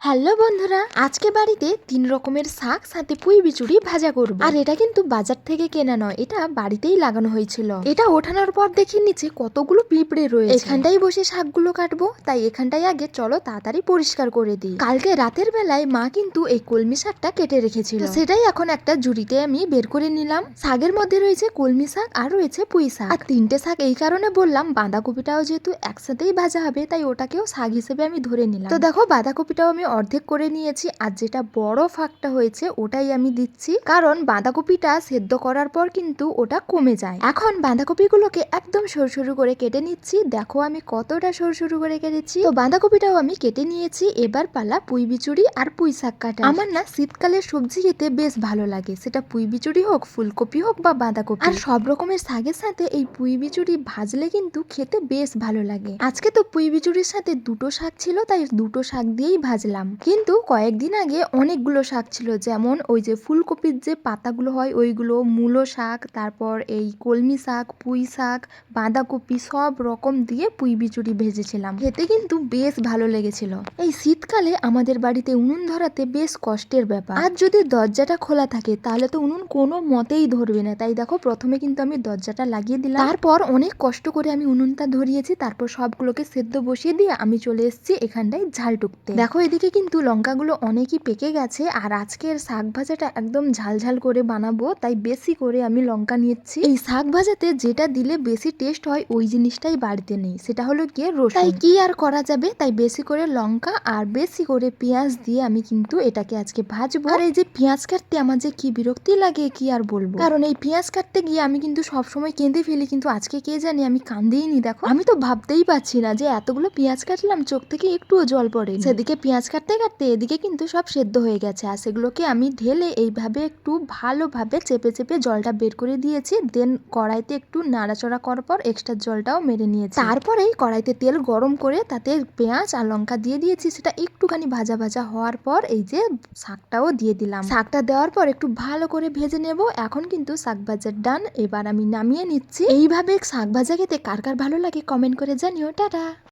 Hello বন্ধুরা, আজকে বাড়িতে 3 রকমের শাক সাথে পুঁই বিচুড়ি ভাজা করব। আর এটা কিন্তু বাজার থেকে কেনা নয়, এটা বাড়িতেই লাগানো হয়েছিল। এটা ওঠানোর পর দেখে নিচে কতগুলো পিঁপড়ে রয়েছে। এখানটাই বসে শাকগুলো কাটবো, তাই এখানটাই আগে চলো তাড়াতাড়ি পরিষ্কার করে দিই। কালকে রাতের বেলায় মা কিন্তু এই কলমি শাকটা কেটে রেখেছিল, সেটাই এখন একটা ঝুড়িতে আমি বের করে নিলাম। শাকের মধ্যে রয়েছে কলমি শাক আর রয়েছে পুঁই শাক। আর 3টে শাক এই কারণে বললাম, বাঁধাকপিটাও যেহেতু একসাথেই ভাজা হবে তাই ওটাকেও শাক হিসেবে আমি ধরে নিলাম। তো দেখো বাঁধাকপিটাও আমি অর্ধেক করে নিয়েছি, আর যেটা বড় ফাঁকটা হয়েছে ওটাই আমি দিচ্ছি, কারণ বাঁধাকপিটা সেদ্ধ করার পর কিন্তু ওটা কমে যায়। এখন বাঁধাকপিগুলোকে একদম সরু সরু করে কেটে নিচ্ছি। দেখো আমি কতটা সরু সরু করে কেটেছি। তো বাঁধাকপিটাও আমি কেটে নিয়েছি। এবার পালা পুঁই বিচুড়ি আর পুঁই শাক কাটা। আমার না শীতকালের সবজি খেতে বেশ ভালো লাগে, সেটা পুঁই বিচুড়ি হোক, ফুলকপি হোক বা বাঁধাকপি। আর সব রকমের শাকের সাথে এই পুঁই বিচুড়ি ভাজলে কিন্তু খেতে বেশ ভালো লাগে। আজকে তো পুঁই বিচুড়ির সাথে দুটো শাক ছিল, তাই দুটো শাক দিয়েই ভাজলাম। কিন্তু কয়েকদিন আগে অনেকগুলো শাক ছিল, যেমন ওই যে ফুলকপির যে পাতাগুলো হয় ওইগুলো, মূলো শাক, তারপর এই কলমি শাক, পুঁই শাক, বাঁধাকপি, সব রকম দিয়ে পুঁই বিচুড়ি ভেজেছিলাম। খেতে কিন্তু বেশ ভালো লেগেছিল। এই শীতকালে আমাদের বাড়িতে উনুন ধরাতে বেশ কষ্টের ব্যাপার। আর যদি দরজাটা খোলা থাকে তাহলে তো উনুন কোনো মতেই ধরবে না। তাই দেখো প্রথমে কিন্তু আমি দরজাটা লাগিয়ে দিলাম, তারপর অনেক কষ্ট করে আমি উনুনটা ধরিয়েছি, তারপর সবগুলোকে সেদ্ধ বসিয়ে দিয়ে আমি চলে এসেছি এখানটায় ঝাল টুকতে। দেখো এদিকে কিন্তু লঙ্কাগুলো অনেকই পেকে গেছে, আর আজকের শাক ভাজাটা একদম ঝাল ঝাল করে বানাবো, তাই বেশি করে আমি লঙ্কা নিচ্ছি। এই শাক ভাজাতে যেটা দিলে বেশি টেস্ট হয় ওই জিনিসটাই বাড়িতে নেই, সেটা হলো গিয়ে রসুন। তাই কি আর করা যাবে, তাই বেশি করে লঙ্কা আর বেশি করে পেঁয়াজ দিয়ে আমি কিন্তু এটাকে আজকে ভাজবো। আর এই যে পেঁয়াজ কাটতে আমার যে কি বিরক্তি লাগে কি আর বলবো, কারণ এই পেঁয়াজ কাটতে গিয়ে আমি কিন্তু সবসময় কেঁদে ফেলি, কিন্তু আজকে কে জানি আমি কান্দেই নি। দেখো আমি তো ভাবতেই পারছি না যে এতগুলো পেঁয়াজ কাটলাম, চোখ থেকে একটুও জল পড়ে। সেদিকে পেঁয়াজ কাটতে কাটতে এদিকে কিন্তু সব সেদ্ধ হয়ে গেছে, আর সেগুলোকে আমি ঢেলে এইভাবে একটু ভালোভাবে চেপে চেপে জলটা বের করে দিয়েছি। দেন কড়াইতে একটু নাড়াচড়া করার পর এক্সট্রা জলটাও মেরে নিয়েছি। তারপরেই কড়াইতে তেল গরম করে তাতে পেঁয়াজ আর লঙ্কা দিয়ে দিয়েছি, সেটা একটুখানি ভাজা ভাজা হওয়ার পর এই যে শাকটাও দিয়ে দিলাম। শাকটা দেওয়ার পর একটু ভালো করে ভেজে নেব। এখন কিন্তু শাক ভাজার ডান, এবার আমি নামিয়ে নিচ্ছি। এইভাবে শাক ভাজা খেতে কার কার ভালো লাগে কমেন্ট করে জানিও। টাটা।